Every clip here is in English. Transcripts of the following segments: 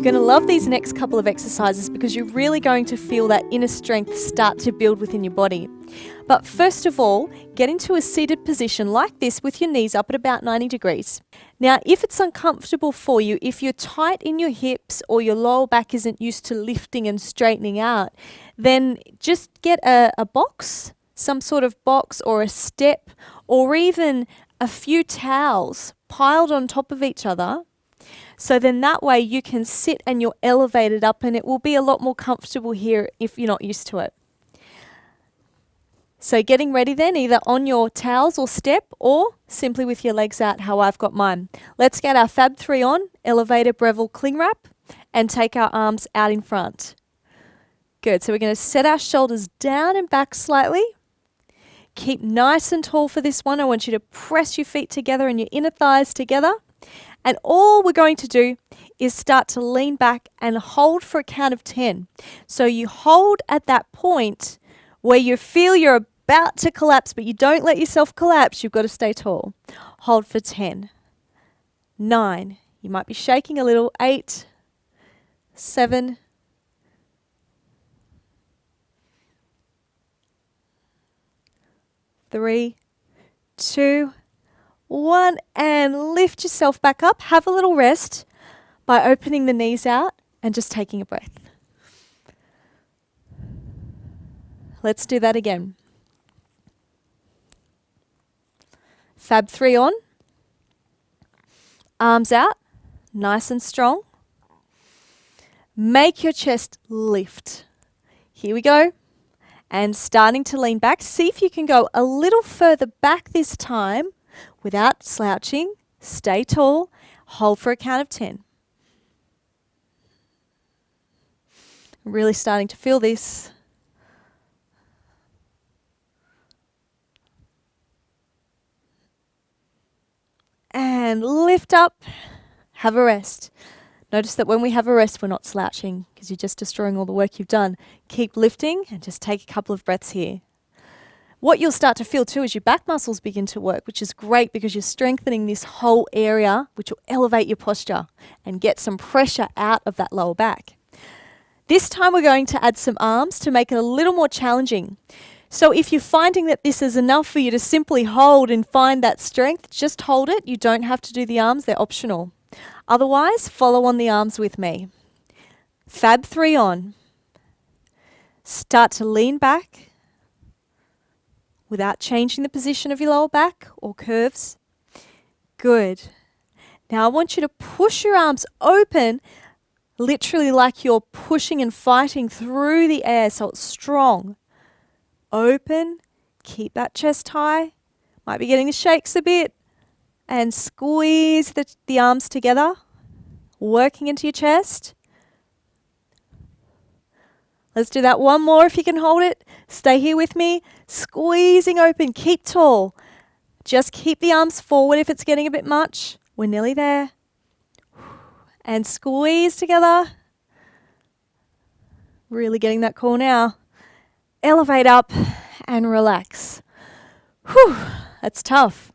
You're going to love these next couple of exercises because you're really going to feel that inner strength start to build within your body. But first of all, get into a seated position like this with your knees up at about 90 degrees. Now, if it's uncomfortable for you, if you're tight in your hips or your lower back isn't used to lifting and straightening out, then just get a box, some sort of box or a step, or even a few towels piled on top of each other. So then that way you can sit and you're elevated up, and it will be a lot more comfortable here if you're not used to it. So getting ready then, either on your towels or step, or simply with your legs out, how I've got mine. Let's get our Fab 3 on, elevated Breville cling wrap, and take our arms out in front. Good, so we're going to set our shoulders down and back slightly. Keep nice and tall for this one. I want you to press your feet together and your inner thighs together. And all we're going to do is start to lean back and hold for a count of 10. So you hold at that point where you feel you're about to collapse, but you don't let yourself collapse. You've got to stay tall. Hold for 10, 9, you might be shaking a little, 8, 7, 3, 2, 1, and lift yourself back up. Have a little rest by opening the knees out and just taking a breath. Let's do that again. Fab 3 on. Arms out, nice and strong. Make your chest lift. Here we go. And starting to lean back. See if you can go a little further back this time without slouching. Stay tall. Hold for a count of 10. Really starting to feel this. And lift up. Have a rest. Notice that when we have a rest, we're not slouching because you're just destroying all the work you've done. Keep lifting and just take a couple of breaths here. What you'll start to feel too is your back muscles begin to work, which is great because you're strengthening this whole area, which will elevate your posture and get some pressure out of that lower back. This time we're going to add some arms to make it a little more challenging. So if you're finding that this is enough for you to simply hold and find that strength, just hold it. You don't have to do the arms, they're optional. Otherwise, follow on the arms with me. Fab 3 on. Start to lean back without changing the position of your lower back or curves. Good. Now I want you to push your arms open, literally like you're pushing and fighting through the air, so it's strong. Open, keep that chest high. Might be getting the shakes a bit. And squeeze the arms together, working into your chest. Let's do that one more if you can hold it. Stay here with me. Squeezing open, keep tall. Just keep the arms forward if it's getting a bit much. We're nearly there. And squeeze together. Really getting that core now. Elevate up and relax. Whew, that's tough.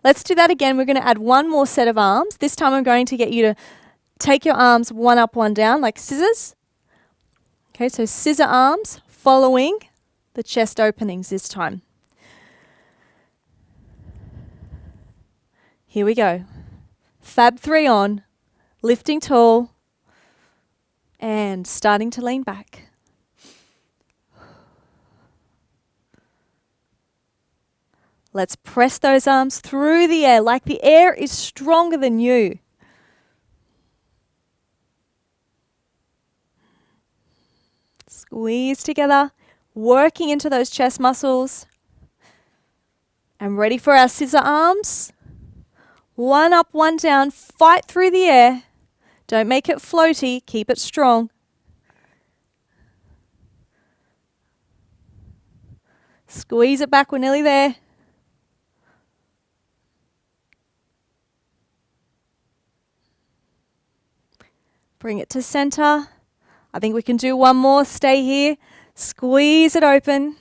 Let's do that again. We're going to add one more set of arms. This time I'm going to get you to take your arms one up, one down, like scissors. Okay, so scissor arms following the chest openings this time. Here we go. Fab 3 on, lifting tall, and starting to lean back. Let's press those arms through the air like the air is stronger than you. Squeeze together, working into those chest muscles. And ready for our scissor arms. One up, one down, fight through the air. Don't make it floaty, keep it strong. Squeeze it back, we're nearly there. Bring it to center. I think we can do one more. Stay here. Squeeze it open.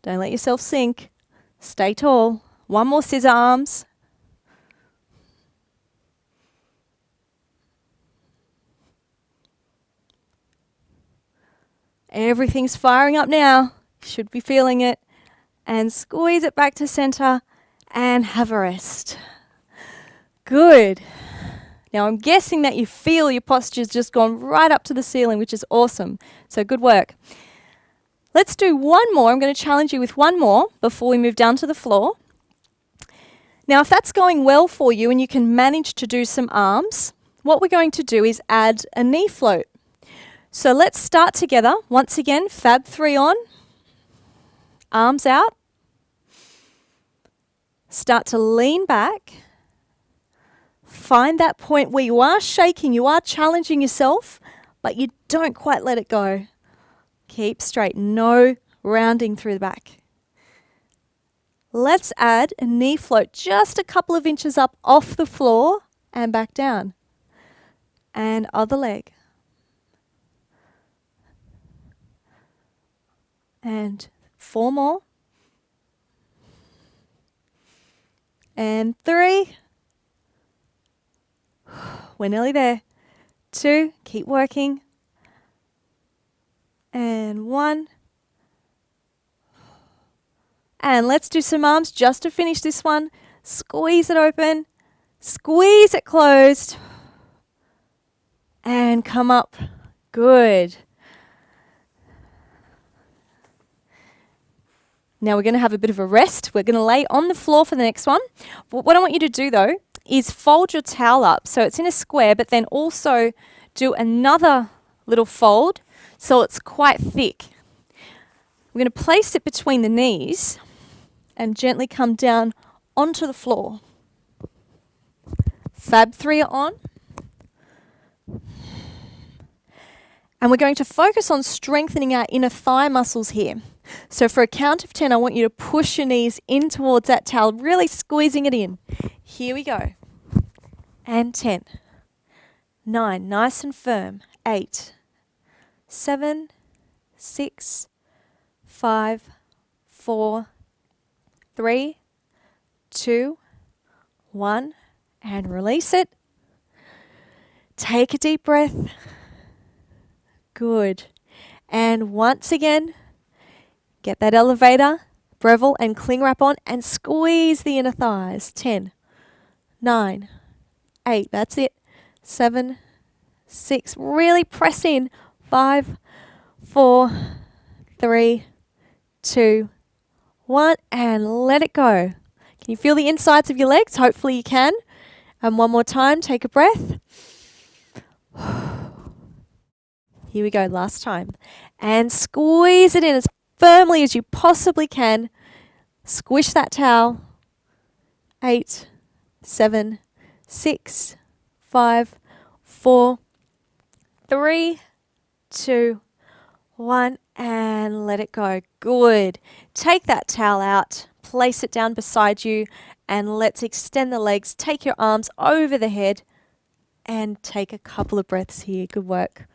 Don't let yourself sink. Stay tall. One more scissor arms. Everything's firing up now. Should be feeling it. And squeeze it back to center and have a rest. Good. Now I'm guessing that you feel your posture's just gone right up to the ceiling, which is awesome. So good work. Let's do one more. I'm going to challenge you with one more before we move down to the floor. Now, if that's going well for you and you can manage to do some arms, what we're going to do is add a knee float. So let's start together. Once again, Fab 3 on, arms out. Start to lean back. Find that point where you are shaking, you are challenging yourself, but you don't quite let it go. Keep straight, no rounding through the back. Let's add a knee float just a couple of inches up off the floor and back down. And other leg. And 4 more. And 3. We're nearly there. 2, keep working. And 1. And let's do some arms just to finish this one. Squeeze it open. Squeeze it closed. And come up. Good. Now we're going to have a bit of a rest. We're going to lay on the floor for the next one. But what I want you to do though is fold your towel up so it's in a square, but then also do another little fold so it's quite thick. We're going to place it between the knees and gently come down onto the floor. Fab 3 are on. And we're going to focus on strengthening our inner thigh muscles here. So for a count of 10, I want you to push your knees in towards that towel, really squeezing it in. Here we go. And 10. 9, nice and firm. 8, 7, 6, 5, 4, 3, 2, 1, and release it. Take a deep breath. Good. And once again, get that elevator, Breville and cling wrap on and squeeze the inner thighs. 10, 9, 8, that's it. 7, 6, really press in. 5, 4, 3, 2, 1, and let it go. Can you feel the insides of your legs? Hopefully you can. And one more time, take a breath. Here we go, last time. And squeeze it in as firmly as you possibly can. Squish that towel. 8, 7, 6, 5, 4, 3, 2, 1, and let it go. Good. Take that towel out, place it down beside you, and let's extend the legs. Take your arms over the head and take a couple of breaths here. Good work.